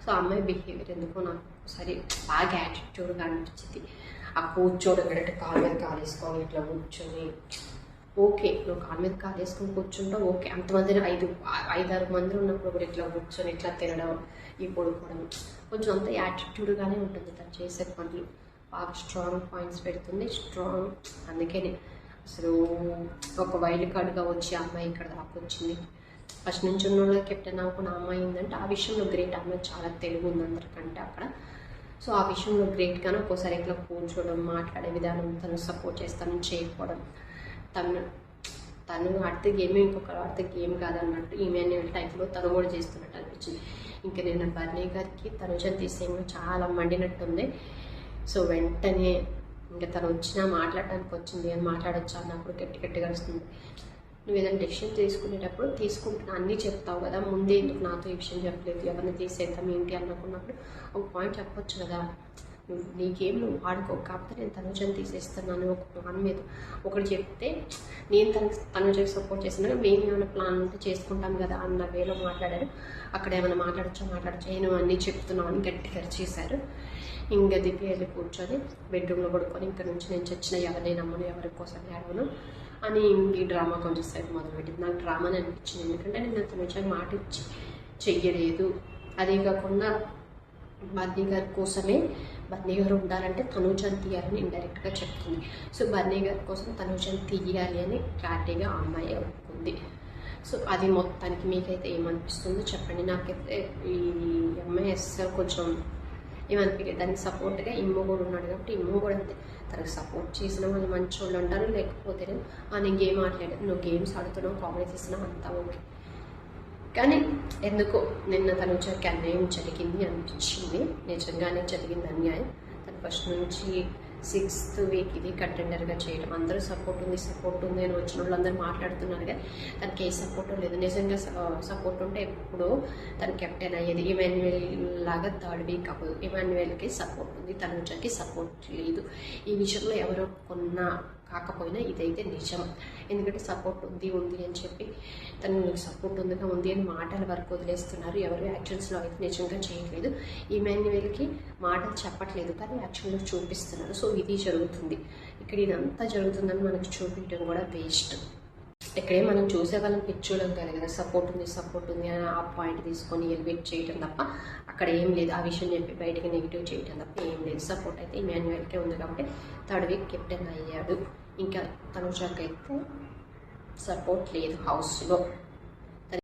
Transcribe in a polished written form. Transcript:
So ఆ అమ్మాయి behaviour ఎందుకో నాకు ఒకసారి బాగా యాటిట్యూడ్గా అనిపించింది. ఆ కూర్చోవడం అంటే కాలు మీద కాలు వేసుకొని ఇట్లా కూర్చొని, ఓకే నువ్వు కాలు మీద కాలు వేసుకొని కూర్చుంటావు ఓకే, అంతమంది 5-6 మంది ఉన్నప్పుడు కూడా ఇట్లా కూర్చొని ఇట్లా తినడం, ఈ పడుకోవడం కొంచెం అంత యాటిట్యూడ్గానే ఉంటుంది తను చేసే పనులు. బాగా స్ట్రాంగ్ పాయింట్స్ పెడుతుంది, స్ట్రాంగ్. అందుకని అసలు ఒక వైల్డ్ కార్డ్గా వచ్చి ఆ అమ్మాయి ఇక్కడ దాకా వచ్చింది. ఫస్ట్ నుంచి ఉన్న కెప్టెన్ అవ్వకుండా అమ్మాయి ఉందంటే ఆ విషయంలో గ్రేట్. అమ్మాయి చాలా తెలివి ఉంది అందరికంటే అక్కడ. సో ఆ విషయంలో గ్రేట్గానే ఒక్కోసారి ఇట్లా కూర్చోవడం, మాట్లాడే విధానం, తను సపోర్ట్ చేస్తాను చేయకపోవడం, తను ఆడితే గేమ్ ఇంకొక ఆడితే గేమ్ కాదన్నట్టు ఈమాన్యుయల్ టైంలో తను కూడా చేస్తున్నట్టు అనిపించింది. ఇంకా నేను బర్నీ గారికి తనుజని తీసేయంగా చాలా మండినట్టుంది. సో వెంటనే ఇంకా తను వచ్చినా మాట్లాడడానికి వచ్చింది, అని మాట్లాడొచ్చా అన్నప్పుడు గట్టిగా వస్తుంది. నువ్వు ఏదైనా డెసిషన్ తీసుకునేటప్పుడు తీసుకుంటున్నా అన్నీ చెప్తావు కదా, ముందే ఎందుకు నాతో ఈ విషయం చెప్పలేదు, ఎవరిని తీసేద్దాం ఏంటి అనుకున్నప్పుడు ఒక పాయింట్ చెప్పొచ్చు కదా. నీకేం నువ్వు ఆడుకో, కాకపోతే నేను తనుజని తీసేస్తున్నాను ఒక ప్లాన్ మీద ఒకటి చెప్తే నేను తనుజకి సపోర్ట్ చేస్తున్నాను, మేము ఏమైనా ప్లాన్ ఉంటే చేసుకుంటాం కదా అన్న వేలో మాట్లాడారు. అక్కడ ఏమైనా మాట్లాడచ్చా నేను అన్నీ చెప్తున్నావు అని గట్టిగా చేశారు. ఇంకా దివ్య వెళ్ళి కూర్చొని బెడ్రూమ్లో పడుకొని ఇక్కడ నుంచి నేను చచ్చిన ఎవరిని నమ్మను, ఎవరి కోసం ఏడవను అని ఈ డ్రామా కొంచెం సేపు మొదలుపెట్టింది. నాకు డ్రామాని అనిపించింది, ఎందుకంటే నేను తనుజకి మాట ఇచ్చి చెయ్యలేదు. అదే కాకుండా బర్నీ గారి కోసమే బర్నీ గారు ఉండాలంటే తనుజని తీయాలని ఇండైరెక్ట్గా చెప్తుంది. సో బర్నీ గారి కోసం తనుజని తీయాలి అని క్లారిటీగా ఆ అమ్మాయి ఒప్పుకుంది. సో అది మొత్తానికి మీకైతే ఏమనిపిస్తుందో చెప్పండి. నాకైతే ఈ ఎంఐఎస్ కొంచెం ఏమనిపించలేదు. దానికి సపోర్ట్గా ఇమ్మో కూడా ఉన్నాడు కాబట్టి ఇమ్మో కూడా అంతే, తనకు సపోర్ట్ చేసిన వాళ్ళు మంచి వాళ్ళు అంటారు, లేకపోతే నేను గేమ్ ఆడలేదు, నువ్వు గేమ్స్ ఆడుతున్నావు, కామెడీ చేస్తున్నావు అంతా ఓకే, కానీ ఎందుకో నిన్న తనుజకి అన్యాయం జరిగింది అనిపించింది. నిజంగానే జరిగింది అన్యాయం. తను ఫస్ట్ నుంచి 6th వీక్ ఇది కంటెండర్గా చేయడం, అందరూ సపోర్ట్ ఉంది అని వచ్చిన వాళ్ళు అందరూ మాట్లాడుతున్నారు కానీ తనకి ఏ సపోర్ట్ లేదు. నిజంగా సపోర్ట్ ఉంటే ఎప్పుడో తను కెప్టెన్ అయ్యేది. ఇమాన్యుయల్ లాగా 3rd వీక్ అవ్వదు. ఇమాన్యుయల్కి సపోర్ట్ ఉంది, తనుజకి సపోర్ట్ లేదు. ఈ విషయంలో ఎవరో కాకపోయినా ఇదైతే నిజం. ఎందుకంటే సపోర్ట్ ఉంది అని చెప్పి తను సపోర్ట్ ఉంది అని మాటల వరకు వదిలేస్తున్నారు, ఎవరు యాక్షన్స్లో అయితే నిజంగా చేయట్లేదు. ఇమాన్యుయల్కి మాటలు చెప్పట్లేదు కానీ యాక్షన్లో చూపిస్తున్నారు. సో ఇది జరుగుతుంది ఇక్కడ, ఇదంతా జరుగుతుందని మనకు చూపించడం కూడా వేస్ట్. ఇక్కడే మనం చూసే వాళ్ళని పిచ్చోళ్ళం కాదు కదా, సపోర్ట్ ఉంది అని ఆ పాయింట్ తీసుకొని ఎలివేట్ చేయడం తప్ప అక్కడ ఏం లేదు. ఆ విషయం చెప్పి బయటికి నెగిటివ్ చేయడం తప్ప ఏం లేదు. సపోర్ట్ అయితే ఇమాన్యుయల్కే ఉంది కాబట్టి 3rd వీక్ కెప్టెన్ అయ్యాడు. ఇంకా తనుజకి అయితే సపోర్ట్ లేదు హౌస్లో.